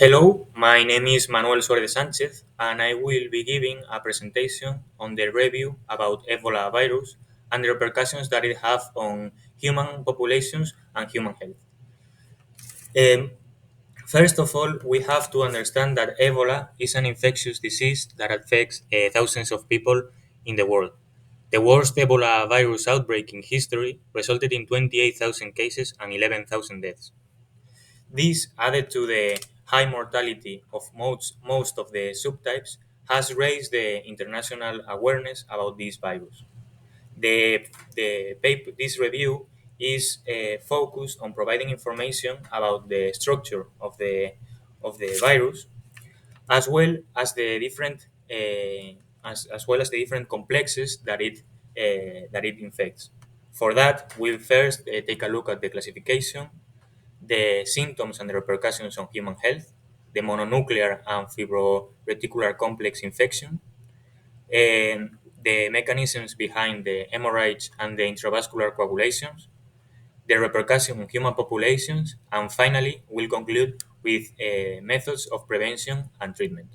Hello, my name is Manuel Suarez Sanchez, and I will be giving a presentation on the review about Ebola virus and the repercussions that it have on human populations and human health. Um, First of all, we have to understand that Ebola is an infectious disease that affects thousands of people in the world. The worst Ebola virus outbreak in history resulted in 28,000 cases and 11,000 deaths. This, added to the high mortality of most of the subtypes, has raised the international awareness about this virus. This review is focused on providing information about the structure of the virus, as well as the different as well as the different complexes that it infects. For that, we'll first take a look at the classification, the symptoms and the repercussions on human health, the mononuclear and fibroreticular complex infection, and the mechanisms behind the hemorrhage and the intravascular coagulations, the repercussion on human populations, and finally, we'll conclude with methods of prevention and treatment.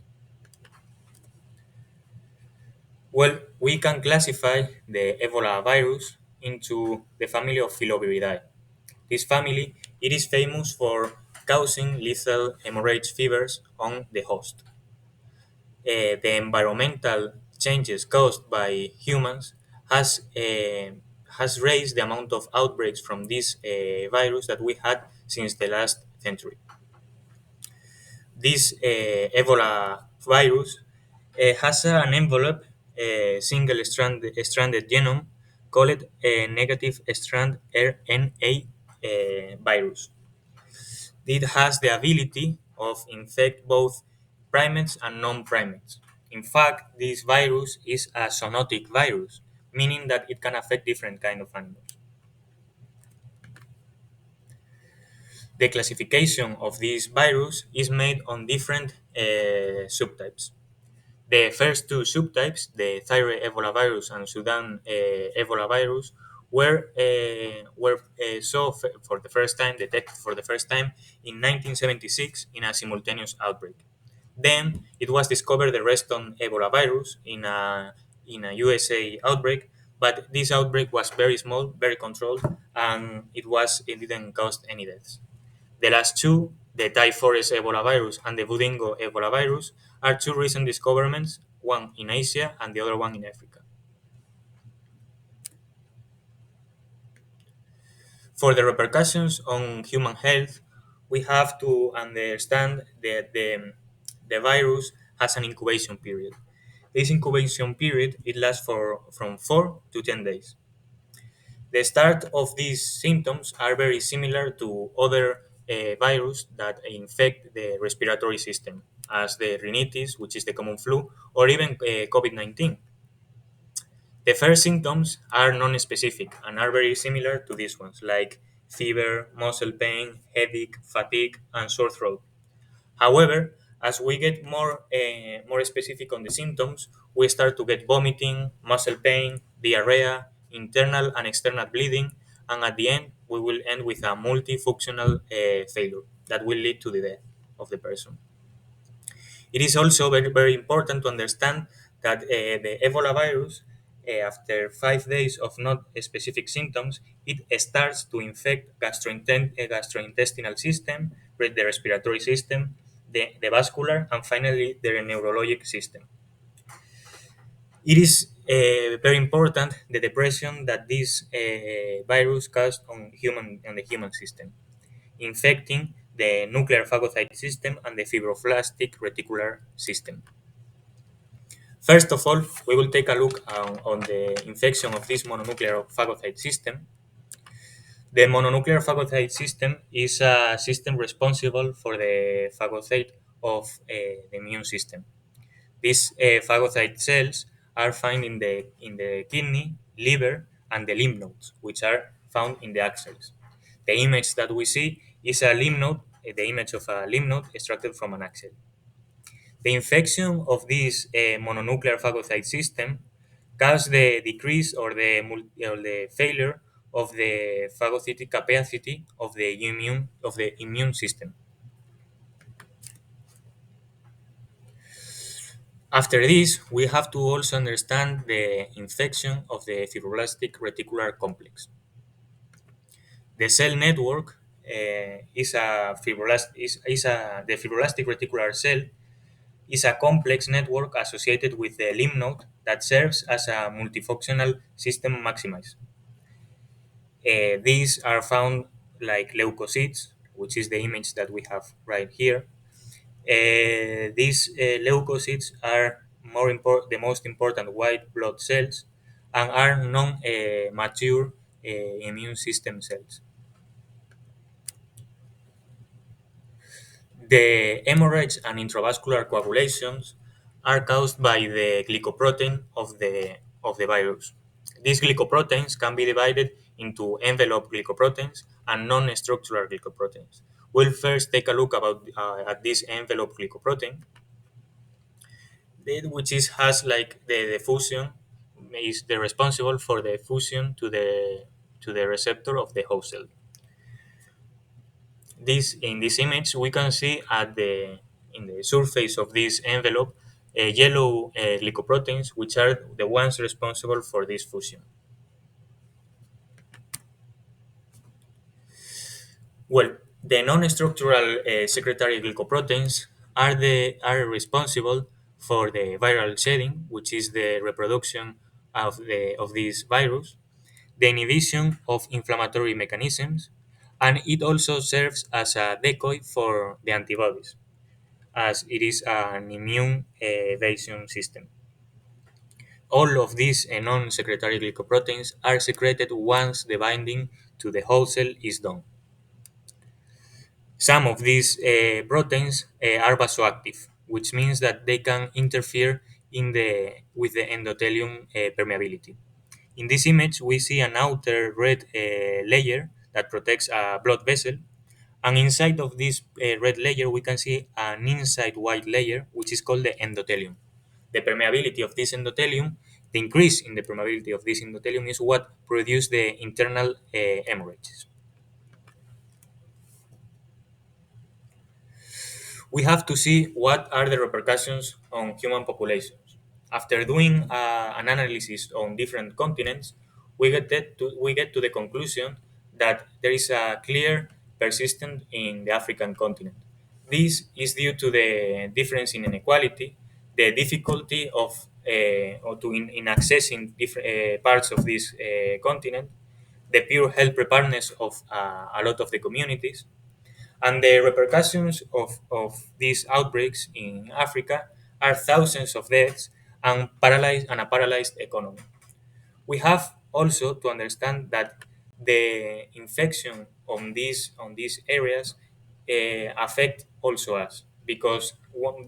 Well, we can classify the Ebola virus into the family of Filoviridae. This family, it is famous for causing lethal hemorrhage fevers on the host. The environmental changes caused by humans has raised the amount of outbreaks from this virus that we had since the last century. This Ebola virus has an envelope, stranded genome called a negative strand RNA virus. It has the ability of infect both primates and non-primates. In fact, this virus is a zoonotic virus, meaning that it can affect different kind of animals. The classification of this virus is made on different subtypes. The first two subtypes, the thyroid Ebola virus and Sudan Ebola virus, were for the first time detected for the first time in 1976 in a simultaneous outbreak. Then it was discovered the Reston Ebola virus in a USA outbreak, but this outbreak was very small, very controlled, and it didn't cause any deaths. The last two, the Thai forest Ebola virus and the Budingo Ebola virus, are two recent discoveries, one in Asia and the other one in Africa. For the repercussions on human health, we have to understand that the virus has an incubation period. This incubation period it lasts for from 4 to 10 days. The start of these symptoms are very similar to other virus that infect the respiratory system, as the rhinitis, which is the common flu, or even COVID-19. The first symptoms are non-specific and are very similar to these ones, like fever, muscle pain, headache, fatigue, and sore throat. However, as we get more specific on the symptoms, we start to get vomiting, muscle pain, diarrhea, internal and external bleeding, and at the end, we will end with a multifunctional failure that will lead to the death of the person. It is also very important to understand that the Ebola virus, after 5 days of not specific symptoms, it starts to infect gastrointestinal system, the respiratory system, the vascular, and finally the neurologic system. It is very important the depression that this virus caused on the human system, infecting the nuclear phagocyte system and the fibroblastic reticular system. First of all, we will take a look on the infection of this mononuclear phagocyte system. The mononuclear phagocyte system is a system responsible for the phagocyte of the immune system. These phagocyte cells are found in the kidney, liver, and the lymph nodes, which are found in the axils. The image that we see is a lymph node, the image of a lymph node extracted from an axil. The infection of this mononuclear phagocyte system causes the decrease or the failure of the phagocytic capacity of the immune system. After this, we have to also understand the infection of the fibroblastic reticular complex. The cell network is a the fibroblastic reticular cell is a complex network associated with the lymph node that serves as a multifunctional system maximise. These are found like leukocytes, which is the image that we have right here. These leukocytes are the most important white blood cells and are non-mature immune system cells. The hemorrhage and intravascular coagulations are caused by the glycoprotein of the virus. These glycoproteins can be divided into envelope glycoproteins and non-structural glycoproteins. We'll first take a look at this envelope glycoprotein, which has like the fusion is the responsible for the fusion to the receptor of the host cell. This in this image we can see at the in the surface of this envelope yellow glycoproteins, which are the ones responsible for this fusion. Well, the non-structural secretory glycoproteins are responsible for the viral shedding, which is the reproduction of this virus, the inhibition of inflammatory mechanisms, and it also serves as a decoy for the antibodies, as it is an immune evasion system. All of these non-secretory glycoproteins are secreted once the binding to the whole cell is done. Some of these proteins are vasoactive, which means that they can interfere with the endothelium permeability. In this image, we see an outer red layer that protects a blood vessel, and inside of this red layer, we can see an inside white layer, which is called the endothelium. The permeability of this endothelium, the increase in the permeability of this endothelium, is what produces the internal hemorrhages. We have to see what are the repercussions on human populations. After doing an analysis on different continents, we get to the conclusion that there is a clear persistent in the African continent. This is due to the difference in inequality, the difficulty of in accessing different parts of this continent, the pure health preparedness of a lot of the communities, and the repercussions of these outbreaks in Africa are thousands of deaths and a paralyzed economy. We have also to understand that the infection on these areas affect also us, because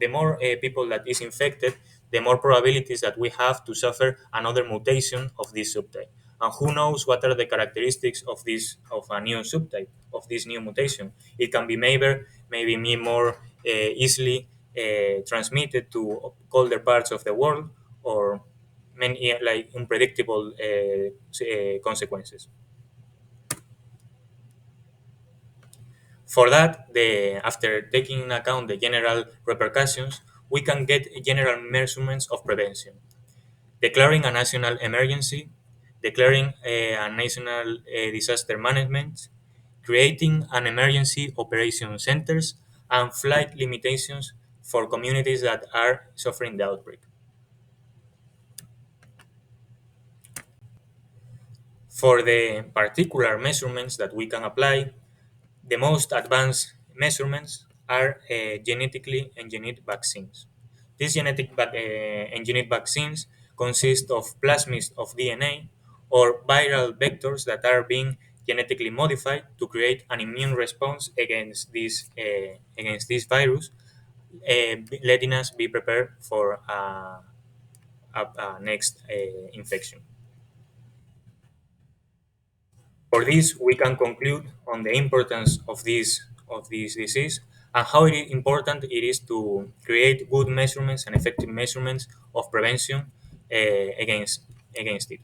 the more people that is infected, the more probabilities that we have to suffer another mutation of this subtype. And who knows what are the characteristics of a new subtype of this new mutation? It can be maybe more easily transmitted to colder parts of the world, or many like unpredictable consequences. For that, after taking into account the general repercussions, we can get general measurements of prevention, declaring a national emergency, declaring a national disaster management, creating an emergency operation centers, and flight limitations for communities that are suffering the outbreak. For the particular measurements that we can apply, the most advanced measurements are genetically engineered vaccines. These engineered vaccines consist of plasmids of DNA or viral vectors that are being genetically modified to create an immune response against this virus, letting us be prepared for a next infection. For this, we can conclude on the importance of this disease and how important it is to create good measurements and effective measurements of prevention against it.